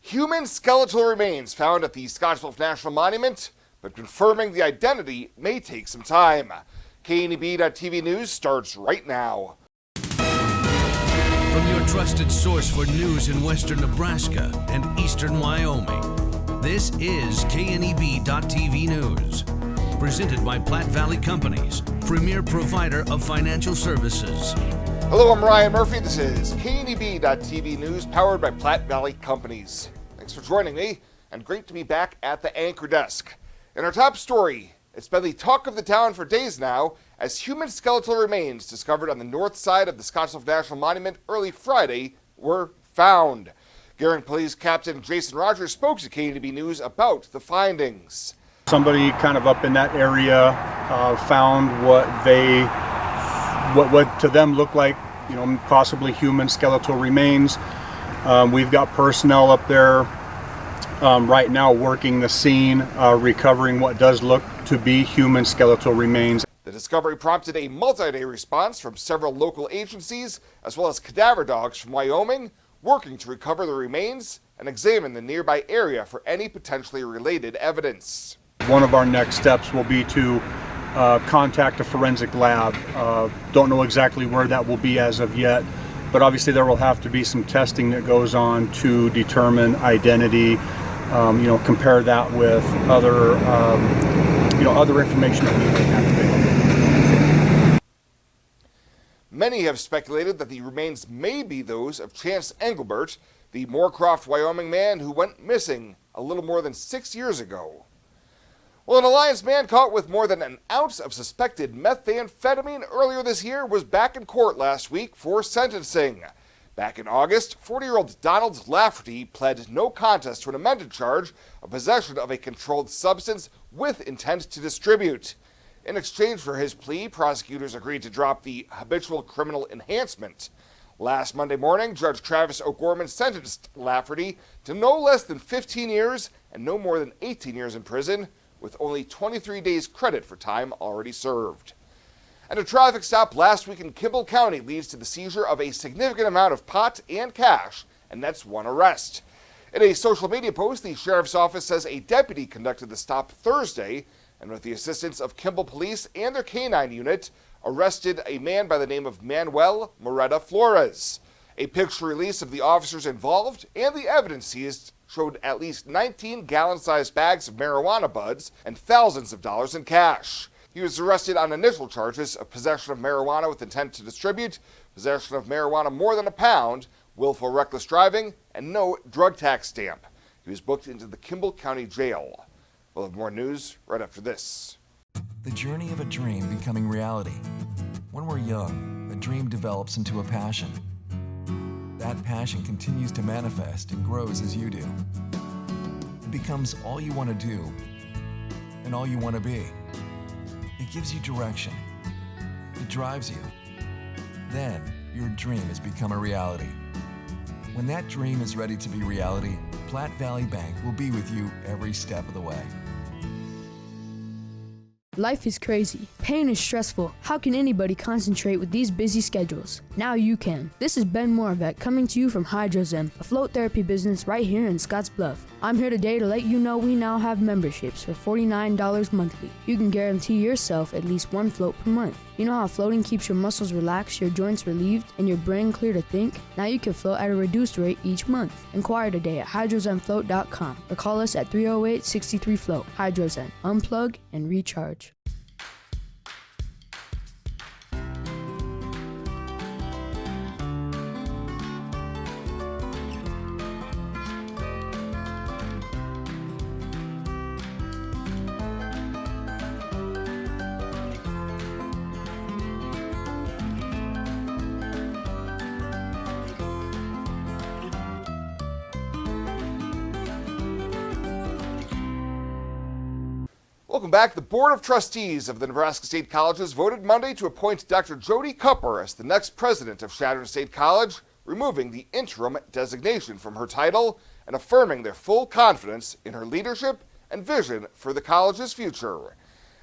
Human skeletal remains found at the Skeletal National Monument, but confirming the identity may take some time. KNEB.TV News starts right now. From your trusted source for news in western Nebraska and eastern Wyoming, this is KNEB.TV News. Presented by Platte Valley Companies, premier provider of financial services. Hello, I'm Ryan Murphy. This is KNEB.TV News, powered by Platte Valley Companies. Thanks for joining me, and great to be back at the anchor desk. In our top story, it's been the talk of the town for days now as human skeletal remains discovered on the north side of the Skeletal National Monument early Friday were found. Gering Police Captain Jason Rogers spoke to KNEB News about the findings. Somebody kind of up in that area found what to them looked like, possibly human skeletal remains. We've got personnel up there right now working the scene, recovering what does look to be human skeletal remains. The discovery prompted a multi-day response from several local agencies, as well as cadaver dogs from Wyoming, working to recover the remains and examine the nearby area for any potentially related evidence. One of our next steps will be to contact a forensic lab. Don't know exactly where that will be as of yet, but obviously there will have to be some testing that goes on to determine identity, compare that with other, other information that we may have available. Many have speculated that the remains may be those of Chance Engelbert, the Moorcroft, Wyoming man who went missing a little more than 6 years ago. Well, an Alliance man caught with more than an ounce of suspected methamphetamine earlier this year was back in court last week for sentencing. Back in August, 40-year-old Donald Lafferty pled no contest to an amended charge of possession of a controlled substance with intent to distribute. In exchange for his plea, prosecutors agreed to drop the habitual criminal enhancement. Last Monday morning, Judge Travis O'Gorman sentenced Lafferty to no less than 15 years and no more than 18 years in prison, with only 23 days credit for time already served. And a traffic stop last week in Kimball County leads to the seizure of a significant amount of pot and cash, and that's one arrest. In a social media post, the sheriff's office says a deputy conducted the stop Thursday, and with the assistance of Kimball Police and their canine unit, arrested a man by the name of Manuel Moreta Flores. A picture release of the officers involved and the evidence seized showed at least 19 gallon-sized bags of marijuana buds and thousands of dollars in cash. He was arrested on initial charges of possession of marijuana with intent to distribute, possession of marijuana more than a pound, willful reckless driving, and no drug tax stamp. He was booked into the Kimball County Jail. We'll have more news right after this. The journey of a dream becoming reality. When we're young, a dream develops into a passion. That passion continues to manifest and grows as you do. It becomes all you want to do and all you want to be. It gives you direction. It drives you. Then your dream has become a reality. When that dream is ready to be reality, Platte Valley Bank will be with you every step of the way. Life is crazy. Pain is stressful. How can anybody concentrate with these busy schedules? Now you can. This is Ben Moravec coming to you from Hydrozen, a float therapy business right here in Scotts Bluff. I'm here today to let you know we now have memberships for $49 monthly. You can guarantee yourself at least one float per month. You know how floating keeps your muscles relaxed, your joints relieved, and your brain clear to think? Now you can float at a reduced rate each month. Inquire today at hydrozenfloat.com or call us at 308-63-FLOAT. Hydrozen. Unplug and recharge. Welcome back. The Board of Trustees of the Nebraska State Colleges voted Monday to appoint Dr. Jody Cupper as the next president of Chadron State College, removing the interim designation from her title and affirming their full confidence in her leadership and vision for the college's future.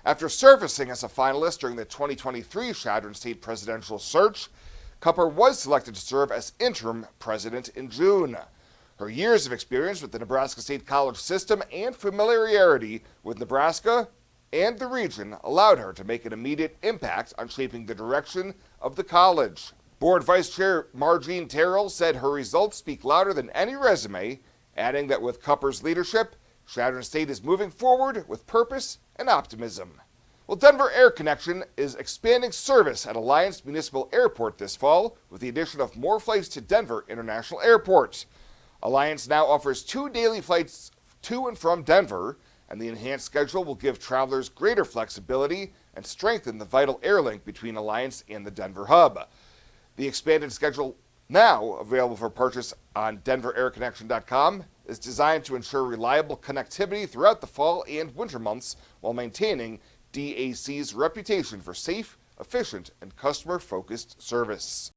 After surfacing as a finalist during the 2023 Chadron State presidential search, Cupper was selected to serve as interim president in June. Her years of experience with the Nebraska State College system and familiarity with Nebraska and the region allowed her to make an immediate impact on shaping the direction of the college. Board Vice Chair Margene Terrell said her results speak louder than any resume, adding that with Cupper's leadership, Chadron State is moving forward with purpose and optimism. Well, Denver Air Connection is expanding service at Alliance Municipal Airport this fall with the addition of more flights to Denver International Airport. Alliance now offers 2 daily flights to and from Denver, and the enhanced schedule will give travelers greater flexibility and strengthen the vital air link between Alliance and the Denver hub. The expanded schedule, now available for purchase on denverairconnection.com, is designed to ensure reliable connectivity throughout the fall and winter months while maintaining DAC's reputation for safe, efficient, and customer-focused service.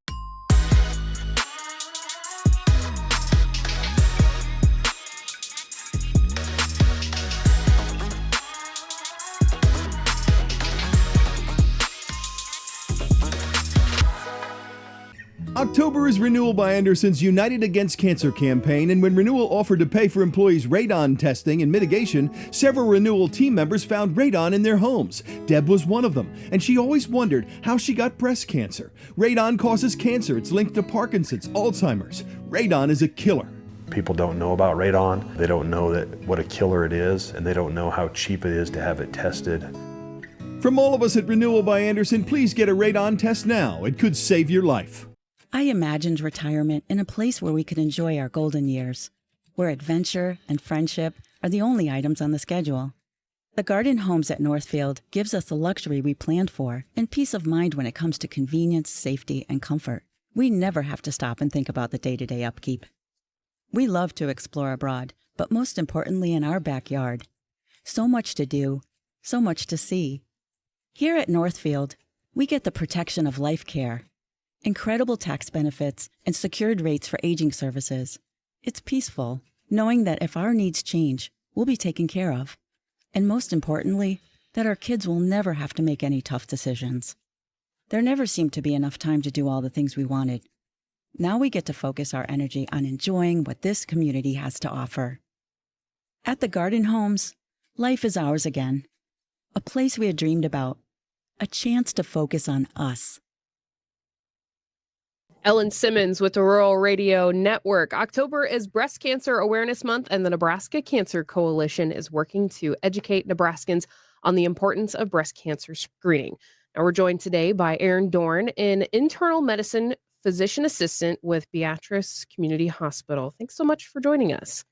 October is Renewal by Anderson's United Against Cancer campaign, and when Renewal offered to pay for employees' radon testing and mitigation, several Renewal team members found radon in their homes. Deb was one of them, and she always wondered how she got breast cancer. Radon causes cancer. It's linked to Parkinson's, Alzheimer's. Radon is a killer. People don't know about radon. They don't know what a killer it is, and they don't know how cheap it is to have it tested. From all of us at Renewal by Anderson, please get a radon test now. It could save your life. I imagined retirement in a place where we could enjoy our golden years, where adventure and friendship are the only items on the schedule. The Garden Homes at Northfield gives us the luxury we planned for and peace of mind when it comes to convenience, safety, and comfort. We never have to stop and think about the day-to-day upkeep. We love to explore abroad, but most importantly in our backyard. So much to do, so much to see. Here at Northfield, we get the protection of life care, incredible tax benefits, and secured rates for aging services. It's peaceful, knowing that if our needs change, we'll be taken care of. And most importantly, that our kids will never have to make any tough decisions. There never seemed to be enough time to do all the things we wanted. Now we get to focus our energy on enjoying what this community has to offer. At the Garden Homes, life is ours again. A place we had dreamed about. A chance to focus on us. Ellen Simmons with the Rural Radio Network. October is Breast Cancer Awareness Month, and the Nebraska Cancer Coalition is working to educate Nebraskans on the importance of breast cancer screening. Now, we're joined today by Erin Dorn, an internal medicine physician assistant with Beatrice Community Hospital. Thanks so much for joining us.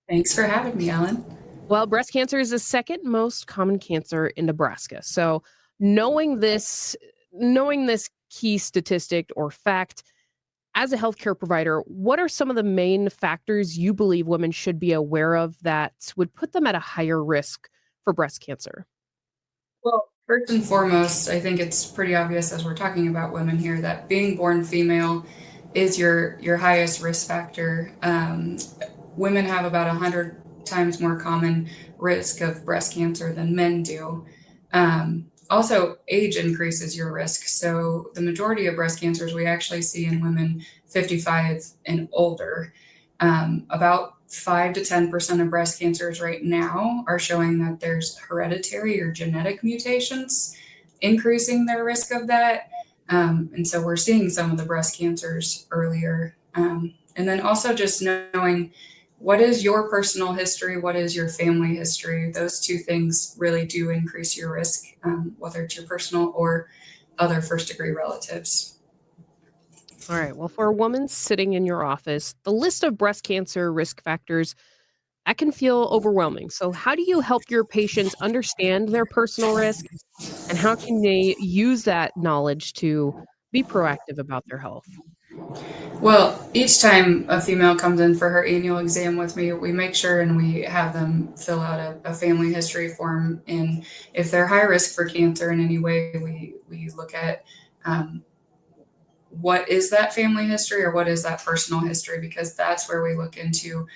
Thanks for having me, Ellen. Well, breast cancer is the second most common cancer in Nebraska. So knowing this key statistic or fact, as a healthcare provider, what are some of the main factors you believe women should be aware of that would put them at a higher risk for breast cancer? Well, first and foremost, I think it's pretty obvious as we're talking about women here that being born female is your highest risk factor. Women have about 100 times more common risk of breast cancer than men do. Also, age increases your risk. So the majority of breast cancers we actually see in women 55 and older. About 5 to 10% of breast cancers right now are showing that there's hereditary or genetic mutations increasing their risk of that. And so we're seeing some of the breast cancers earlier. And then also just knowing what is your personal history, what is your family history. Those two things really do increase your risk, whether it's your personal or other first-degree relatives. All right. Well, for a woman sitting in your office, the list of breast cancer risk factors, that can feel overwhelming. So how do you help your patients understand their personal risk, and how can they use that knowledge to be proactive about their health? Well, each time a female comes in for her annual exam with me, we make sure and we have them fill out a family history form. And if they're high risk for cancer in any way, we look at what is that family history or what is that personal history, because that's where we look into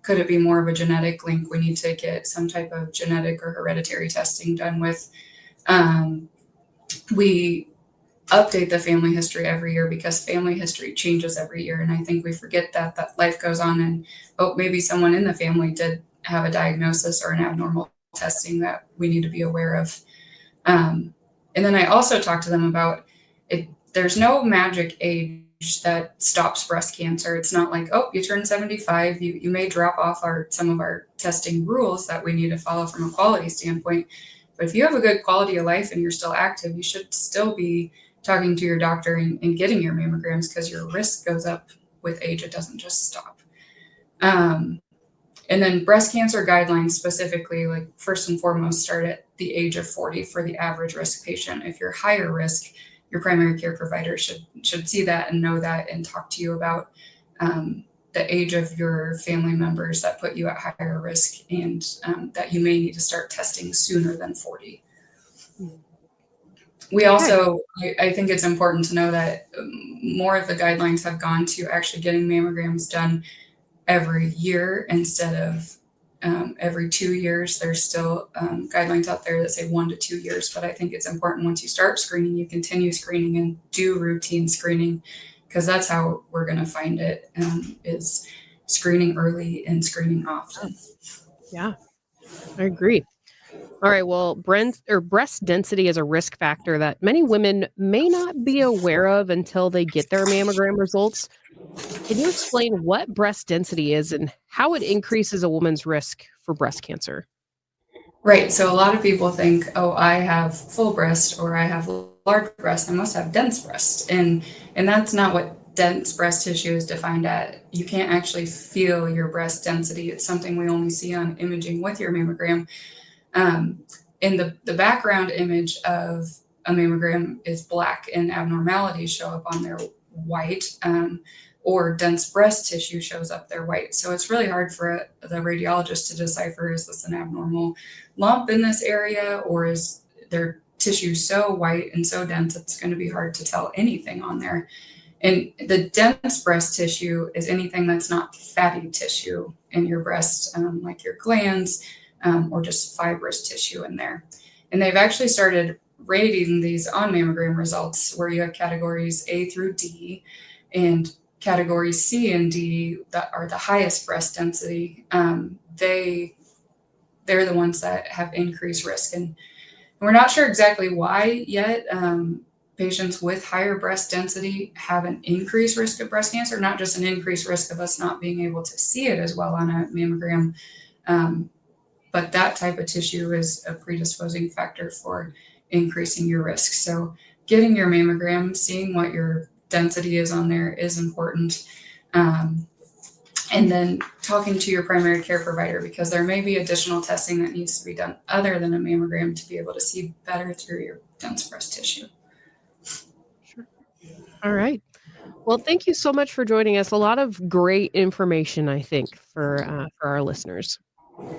could it be more of a genetic link we need to get some type of genetic or hereditary testing done with. We update the family history every year, because family history changes every year. And I think we forget that life goes on, and maybe someone in the family did have a diagnosis or an abnormal testing that we need to be aware of. And then I also talk to them about it. There's no magic age that stops breast cancer. It's not like, you turn 75, you may drop off some of our testing rules that we need to follow from a quality standpoint. But if you have a good quality of life and you're still active, you should still be talking to your doctor and getting your mammograms, because your risk goes up with age. It doesn't just stop. And then breast cancer guidelines specifically, like first and foremost, start at the age of 40 for the average risk patient. If you're higher risk, your primary care provider should see that and know that, and talk to you about the age of your family members that put you at higher risk, and that you may need to start testing sooner than 40. We also, I think it's important to know that more of the guidelines have gone to actually getting mammograms done every year instead of every 2 years. There's still guidelines out there that say 1 to 2 years, but I think it's important once you start screening, you continue screening and do routine screening, because that's how we're going to find it, is screening early and screening often. Yeah, I agree. All right. Well, breast density is a risk factor that many women may not be aware of until they get their mammogram results. Can you explain what breast density is and how it increases a woman's risk for breast cancer? Right. So a lot of people think, I have full breast or I have large breast, I must have dense breast. And that's not what dense breast tissue is defined at. You can't actually feel your breast density. It's something we only see on imaging with your mammogram. In the background image of a mammogram is black, and abnormalities show up on there white, or dense breast tissue shows up there white. So it's really hard for the radiologist to decipher, is this an abnormal lump in this area, or is their tissue so white and so dense it's going to be hard to tell anything on there. And the dense breast tissue is anything that's not fatty tissue in your breast, like your glands, or just fibrous tissue in there. And they've actually started rating these on mammogram results, where you have categories A through D, and categories C and D that are the highest breast density. They're the ones that have increased risk. And we're not sure exactly why yet. Patients with higher breast density have an increased risk of breast cancer, not just an increased risk of us not being able to see it as well on a mammogram. But that type of tissue is a predisposing factor for increasing your risk. So getting your mammogram, seeing what your density is on there is important. And then talking to your primary care provider, because there may be additional testing that needs to be done other than a mammogram to be able to see better through your dense breast tissue. Sure. All right. Well, thank you so much for joining us. A lot of great information, I think, for our listeners.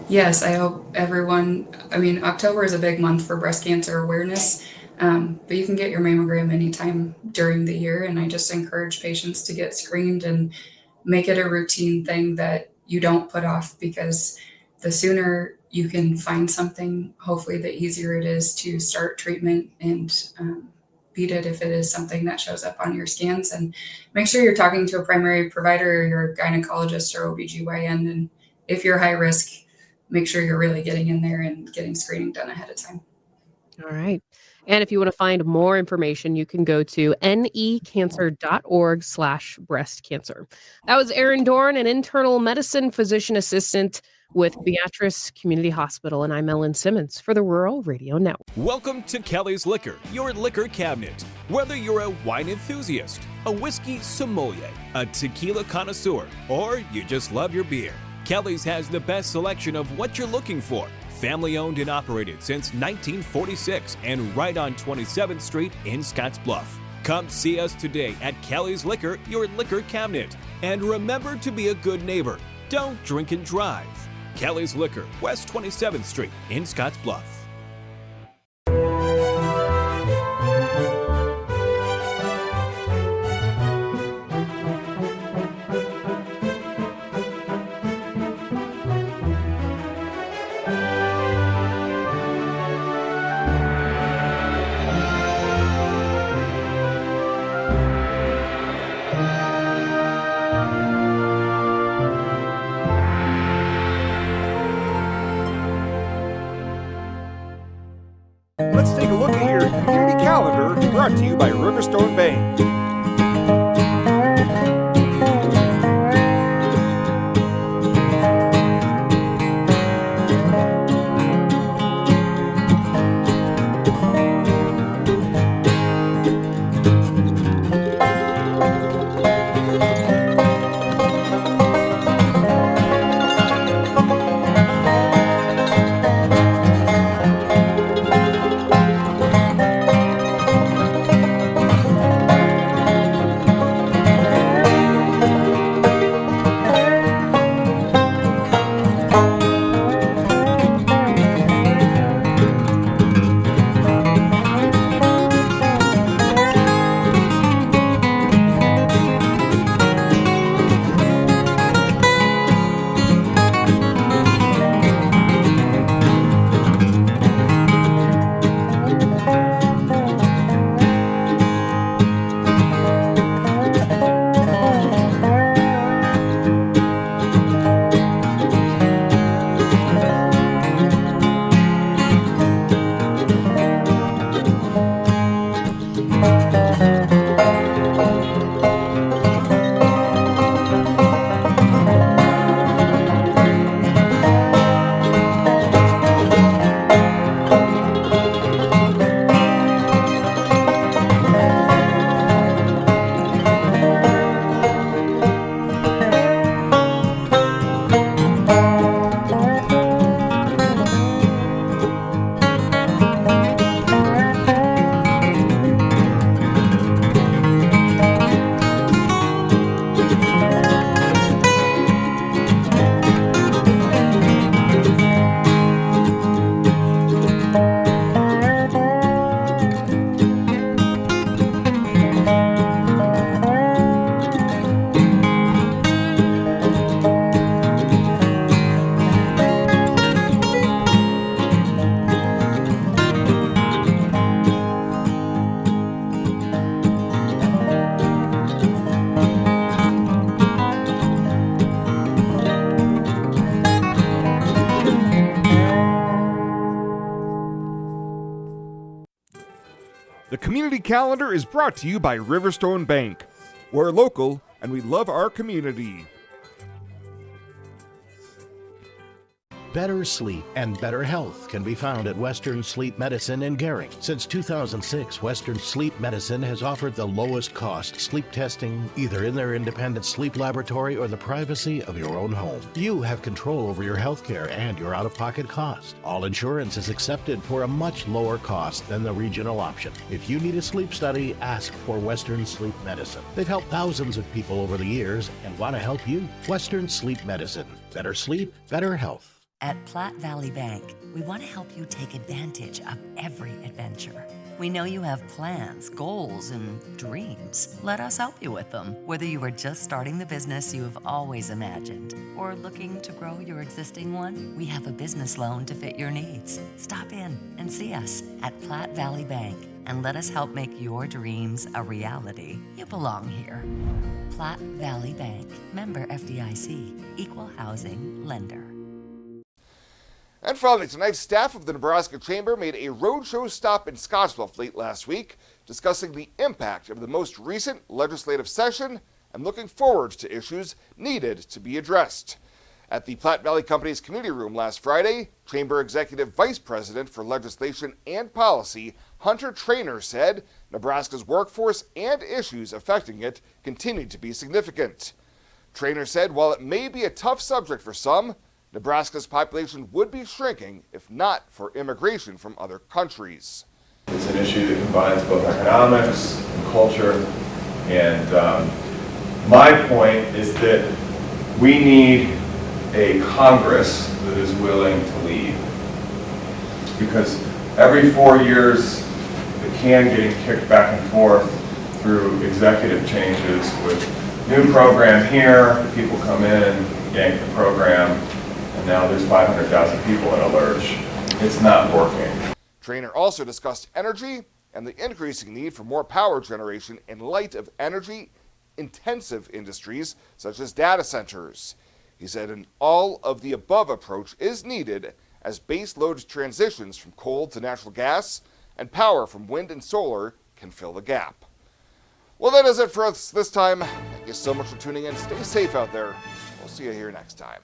Yes, I hope everyone, October is a big month for breast cancer awareness, but you can get your mammogram anytime during the year. And I just encourage patients to get screened and make it a routine thing that you don't put off, because the sooner you can find something, hopefully the easier it is to start treatment and beat it if it is something that shows up on your scans. And make sure you're talking to a primary provider or your gynecologist or OBGYN. And if you're high risk, make sure you're really getting in there and getting screening done ahead of time. All right. And if you want to find more information, you can go to necancer.org/breast cancer. That was Erin Dorn, an internal medicine physician assistant with Beatrice Community Hospital. And I'm Ellen Simmons for the Rural Radio Network. Welcome to Kelly's Liquor, your liquor cabinet. Whether you're a wine enthusiast, a whiskey sommelier, a tequila connoisseur, or you just love your beer, Kelly's has the best selection of what you're looking for. Family owned and operated since 1946 and right on 27th Street in Scotts Bluff. Come see us today at Kelly's Liquor, your liquor cabinet. And remember to be a good neighbor. Don't drink and drive. Kelly's Liquor, West 27th Street in Scotts Bluff. The community calendar is brought to you by Riverstone Bank. We're local and we love our community. Better sleep and better health can be found at Western Sleep Medicine in Gering. Since 2006, Western Sleep Medicine has offered the lowest cost sleep testing either in their independent sleep laboratory or the privacy of your own home. You have control over your health care and your out-of-pocket cost. All insurance is accepted for a much lower cost than the regional option. If you need a sleep study, ask for Western Sleep Medicine. They've helped thousands of people over the years and want to help you. Western Sleep Medicine. Better sleep, better health. At Platte Valley Bank, we want to help you take advantage of every adventure. We know you have plans, goals, and dreams. Let us help you with them. Whether you are just starting the business you have always imagined or looking to grow your existing one, we have a business loan to fit your needs. Stop in and see us at Platte Valley Bank and let us help make your dreams a reality. You belong here. Platte Valley Bank, member FDIC, equal housing lender. And finally, tonight, staff of the Nebraska Chamber made a roadshow stop in Scottsbluff late last week, discussing the impact of the most recent legislative session and looking forward to issues needed to be addressed. At the Platte Valley Company's community room last Friday, Chamber Executive Vice President for Legislation and Policy, Hunter Traynor, said Nebraska's workforce and issues affecting it continue to be significant. Traynor said while it may be a tough subject for some, Nebraska's population would be shrinking if not for immigration from other countries. It's an issue that combines both economics and culture, and my point is that we need a Congress that is willing to lead, because every 4 years the can getting kicked back and forth through executive changes with new program here, people come in, yank the program, and now there's 500,000 people in a lurch. It's not working. Traynor also discussed energy and the increasing need for more power generation in light of energy-intensive industries such as data centers. He said an all-of-the-above approach is needed as base load transitions from coal to natural gas and power from wind and solar can fill the gap. Well, that is it for us this time. Thank you so much for tuning in. Stay safe out there. We'll see you here next time.